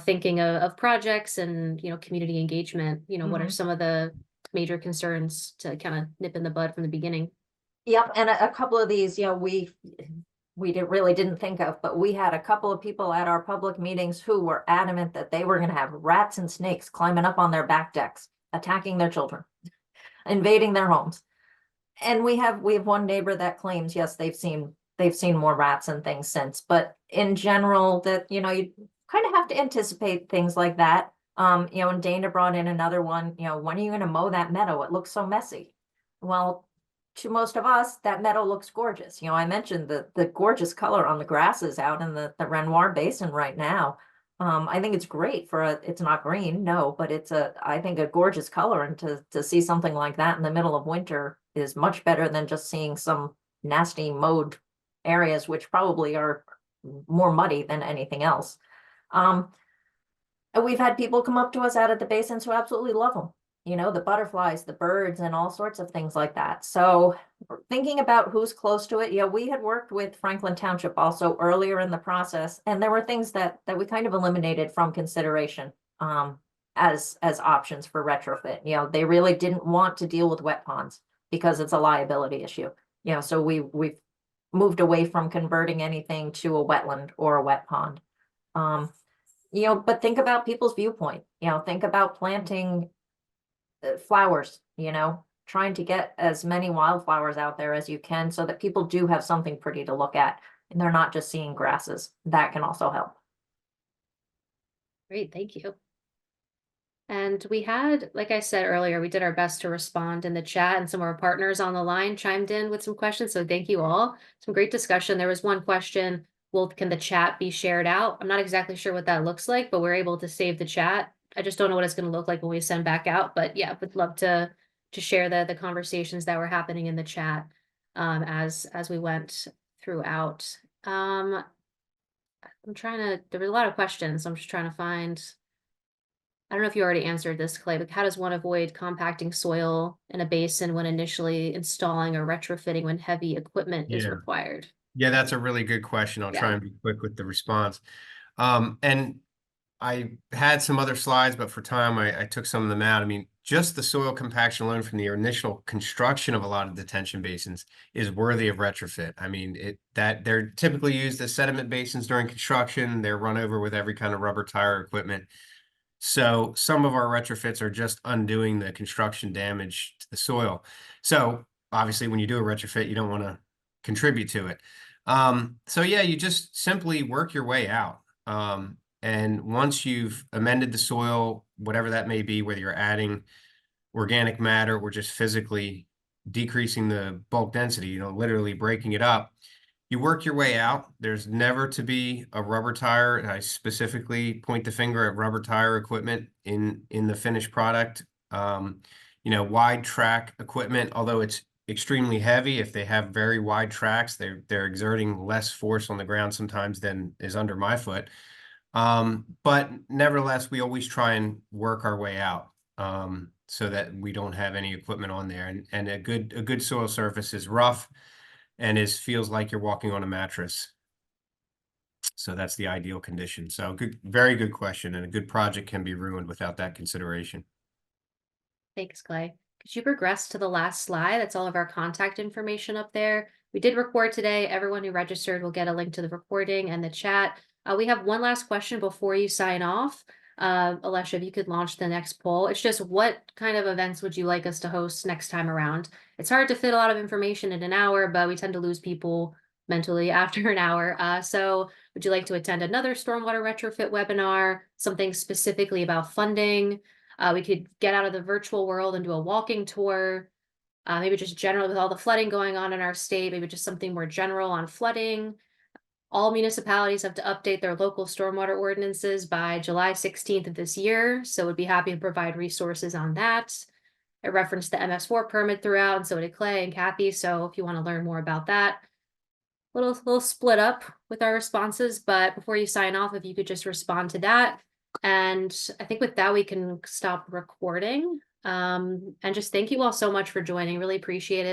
thinking of projects and, community engagement, what are some of the major concerns to kind of nip in the bud from the beginning? Yep, and a couple of these, really didn't think of, but we had a couple of people at our public meetings who were adamant that they were going to have rats and snakes climbing up on their back decks, attacking their children, invading their homes. And we have one neighbor that claims, yes, they've seen more rats and things since, but in general, that you kind of have to anticipate things like that. And Dana brought in another one, when are you going to mow that meadow? It looks so messy. Well, to most of us, that meadow looks gorgeous. I mentioned the gorgeous color on the grasses out in the Renoir Basin right now. I think it's great it's not green, no, but it's I think a gorgeous color, and to see something like that in the middle of winter is much better than just seeing some nasty mowed areas, which probably are more muddy than anything else. And we've had people come up to us out at the basins who absolutely love them. The butterflies, the birds, and all sorts of things like that. So thinking about who's close to it, we had worked with Franklin Township also earlier in the process, and there were things that we kind of eliminated from consideration as options for retrofit. They really didn't want to deal with wet ponds because it's a liability issue. So we've moved away from converting anything to a wetland or a wet pond. But think about people's viewpoint. Think about planting flowers, trying to get as many wildflowers out there as you can so that people do have something pretty to look at and they're not just seeing grasses. That can also help. Great, thank you. And we had, like I said earlier, we did our best to respond in the chat, and some of our partners on the line chimed in with some questions. So thank you all. Some great discussion. There was one question, well, can the chat be shared out? I'm not exactly sure what that looks like, but we're able to save the chat. I just don't know what it's going to look like when we send back out, but yeah, would love to share the conversations that were happening in the chat as we went throughout. I'm trying to, there were a lot of questions, so I'm just trying to find, I don't know if you already answered this, Clay, but how does one avoid compacting soil in a basin when initially installing or retrofitting when heavy equipment is required? Yeah, that's a really good question. I'll try and be quick with the response. And I had some other slides, but for time, I took some of them out. I mean, just the soil compaction alone from the initial construction of a lot of detention basins is worthy of retrofit. I mean, they're typically used as sediment basins during construction. They're run over with every kind of rubber tire equipment. So some of our retrofits are just undoing the construction damage to the soil. So obviously, when you do a retrofit, you don't want to contribute to it. So yeah, you just simply work your way out. And once you've amended the soil, whatever that may be, whether you're adding organic matter or just physically decreasing the bulk density, literally breaking it up, you work your way out. There's never to be a rubber tire. I specifically point the finger at rubber tire equipment in the finished product. Wide track equipment, although it's extremely heavy. If they have very wide tracks, they're exerting less force on the ground sometimes than is under my foot. But nevertheless, we always try and work our way out so that we don't have any equipment on there. And a good soil surface is rough and feels like you're walking on a mattress. So that's the ideal condition. So very good question, and a good project can be ruined without that consideration. Thanks, Clay. Could you progress to the last slide? That's all of our contact information up there. We did record today. Everyone who registered will get a link to the recording and the chat. We have one last question before you sign off. Alesha, if you could launch the next poll. It's just, what kind of events would you like us to host next time around? It's hard to fit a lot of information in an hour, but we tend to lose people mentally after an hour. So would you like to attend another stormwater retrofit webinar, something specifically about funding? We could get out of the virtual world and do a walking tour. Maybe just general with all the flooding going on in our state, maybe just something more general on flooding. All municipalities have to update their local stormwater ordinances by July 16th of this year, so would be happy to provide resources on that. I referenced the MS4 permit throughout, and so did Clay and Kathy, so if you want to learn more about that. Little split up with our responses, but before you sign off, if you could just respond to that. And I think with that, we can stop recording. And just thank you all so much for joining. Really appreciate it.